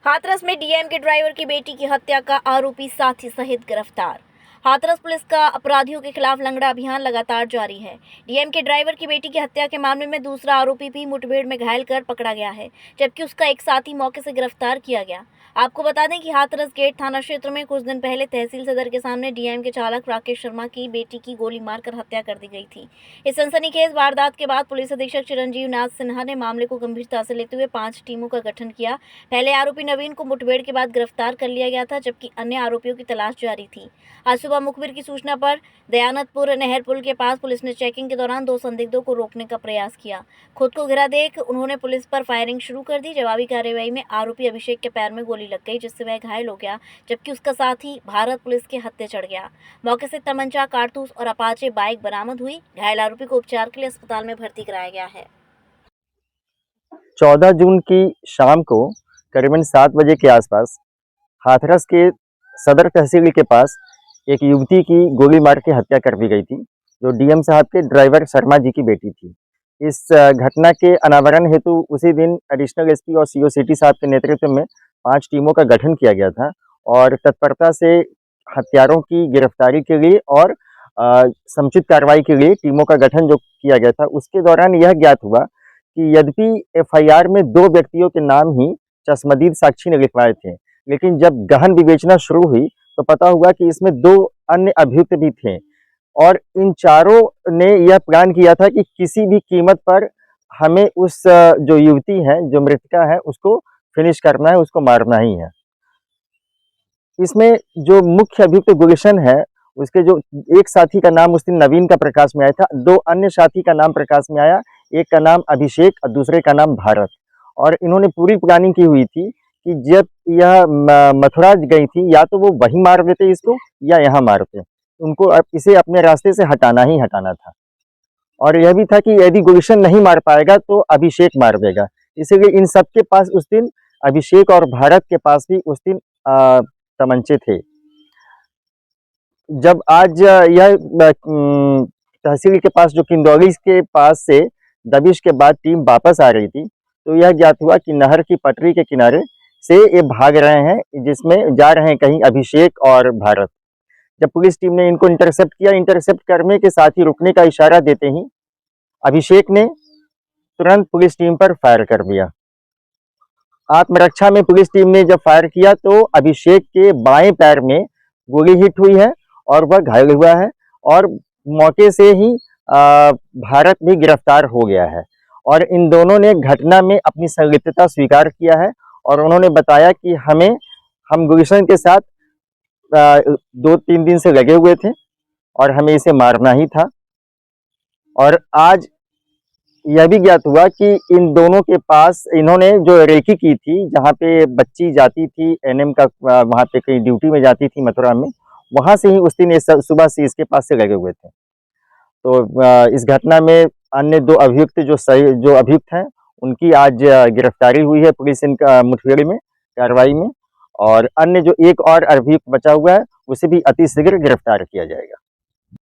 हाथरस में डीएम के ड्राइवर की बेटी की हत्या का आरोपी साथी सहित गिरफ्तार। हाथरस पुलिस का अपराधियों के खिलाफ लंगड़ा अभियान लगातार जारी है। डीएम के ड्राइवर की बेटी की हत्या के मामले में दूसरा आरोपी भी मुठभेड़ में घायल कर पकड़ा गया है, जबकि उसका एक साथी मौके से गिरफ्तार किया गया। आपको बता दें कि हाथरस गेट थाना क्षेत्र में कुछ दिन पहले तहसील सदर के सामने डीएम के चालक राकेश शर्मा की बेटी की गोली मारकर हत्या कर दी गई थी। इस सनसनीखेज वारदात के बाद पुलिस अधीक्षक चिरंजीव नाथ सिन्हा ने मामले को गंभीरता से लेते हुए 5 टीमों का गठन किया। पहले आरोपी नवीन को मुठभेड़ के बाद गिरफ्तार कर लिया गया था, जबकि अन्य आरोपियों की तलाश जारी थी। आज सुबह मुखबिर की सूचना पर दयानंदपुर नहर पुल के पास पुलिस ने चेकिंग के दौरान 2 संदिग्धों को रोकने का प्रयास किया। खुद को घिरा देख उन्होंने पुलिस पर फायरिंग शुरू कर दी। जवाबी कार्रवाई में आरोपी अभिषेक के पैर में गोली लग गई, जिससे वह घायल हो गया, जबकि उसका साथी भारत पुलिस के हत्थे चढ़ गया। मौके से तमंचा, कारतूस और अपाचे बाइक बरामद हुई। घायल आरोपी को उपचार के लिए अस्पताल में भर्ती कराया गया है। 14 जून की शाम को करीबन 7 बजे के आसपास हाथरस के सदर तहसील के पास एक युवती की गोली मार के हत्या कर दी गई थी, जो डीएम साहब के ड्राइवर शर्मा जी की बेटी थी। इस घटना के अनावरण हेतु उसी दिन एडिशनल एसपी और सीओ सिटी साहब के नेतृत्व में 5 टीमों का गठन किया गया था और तत्परता से हत्यारों की गिरफ्तारी के लिए और समुचित कार्रवाई के लिए टीमों का गठन जो किया गया था। उसके दौरान यह ज्ञात हुआ कि यद्यपि एफआईआर में 2 व्यक्तियों के नाम ही चश्मदीद साक्षी ने लिखवाए थे, लेकिन जब गहन विवेचना शुरू हुई तो पता हुआ कि इसमें 2 अन्य अभियुक्त भी थे और इन चारों ने यह प्लान किया था कि किसी भी कीमत पर हमें उस जो युवती है, जो मृतका है, उसको फिनिश करना है, उसको मारना ही है। इसमें जो मुख्य अभियुक्त गुलशन है, उसके जो एक साथी का नाम उस दिन नवीन का प्रकाश में आया था, 2 अन्य साथी का नाम प्रकाश में आया, एक का नाम अभिषेक और दूसरे का नाम भारत। और इन्होंने पूरी प्लानिंग की हुई थी कि जब यह मथुरा गई थी, या तो वो वहीं मार देते इसको या यहाँ मारते, उनको अब इसे अपने रास्ते से हटाना ही हटाना था। और यह भी था कि यदि गुलशन नहीं मार पाएगा तो अभिषेक मार देगा। इसीलिए इन सबके पास उस दिन, अभिषेक और भारत के पास भी उस दिन तमंचे थे। जब आज यह तहसील के पास जो किंदौली के पास से दबिश के बाद टीम वापस आ रही थी, तो यह ज्ञात हुआ कि नहर की पटरी के किनारे से ये भाग रहे हैं, जिसमें जा रहे हैं कहीं अभिषेक और भारत। जब पुलिस टीम ने इनको इंटरसेप्ट किया, इंटरसेप्ट करने के साथ ही रुकने का इशारा देते ही अभिषेक ने तुरंत पुलिस टीम पर फायर कर दिया। आत्मरक्षा में पुलिस टीम ने जब फायर किया तो अभिषेक के बाएं पैर में गोली हिट हुई है और वह घायल हुआ है और मौके से ही भारत भी गिरफ्तार हो गया है। और इन दोनों ने घटना में अपनी संलिप्तता स्वीकार किया है और उन्होंने बताया कि हम गुलशन के साथ 2-3 दिन से लगे हुए थे और हमें इसे मारना ही था। और आज यह भी ज्ञात हुआ कि इन दोनों के पास इन्होंने जो रेकी की थी, जहाँ पे बच्ची जाती थी एनएम का, वहाँ पे कहीं ड्यूटी में जाती थी मथुरा में, वहां से ही उस दिन सुबह से इसके पास से लगे हुए थे। तो इस घटना में अन्य 2 अभियुक्त जो अभियुक्त हैं, उनकी आज गिरफ्तारी हुई है पुलिस इनका मुठभेड़ में कार्रवाई में, और अन्य जो एक और अभियुक्त बचा हुआ है उसे भी अतिशीघ्र गिरफ्तार किया जाएगा।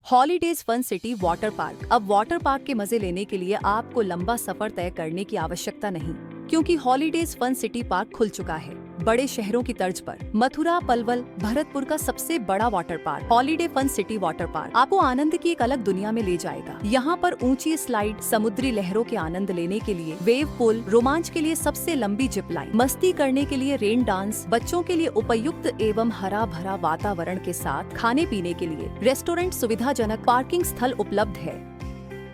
Holidays fun city water park. अब वाटर पार्क के मजे लेने के लिए आपको लंबा सफर तय करने की आवश्यकता नहीं, क्योंकि हॉलीडेज फन सिटी पार्क खुल चुका है बड़े शहरों की तर्ज पर। मथुरा, पलवल, भरतपुर का सबसे बड़ा water park holiday fun city water park आपको आनंद की एक अलग दुनिया में ले जाएगा। यहाँ पर ऊंची स्लाइड, समुद्री लहरों के आनंद लेने के लिए वेव पूल, रोमांच के लिए सबसे लंबी जिप लाइन, मस्ती करने के लिए रेन डांस, बच्चों के लिए उपयुक्त एवं हरा भरा वातावरण के साथ खाने पीने के लिए रेस्टोरेंट, सुविधाजनक पार्किंग स्थल उपलब्ध है।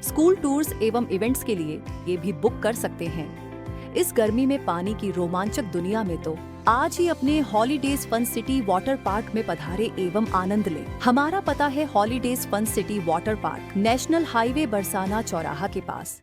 स्कूल टूर्स एवं इवेंट्स के लिए ये भी बुक कर सकते हैं। इस गर्मी में पानी की रोमांचक दुनिया में तो आज ही अपने holidays fun city water park में पधारे एवं आनंद लें। हमारा पता है holidays fun city water park, national highway Barsana चौराहा के पास।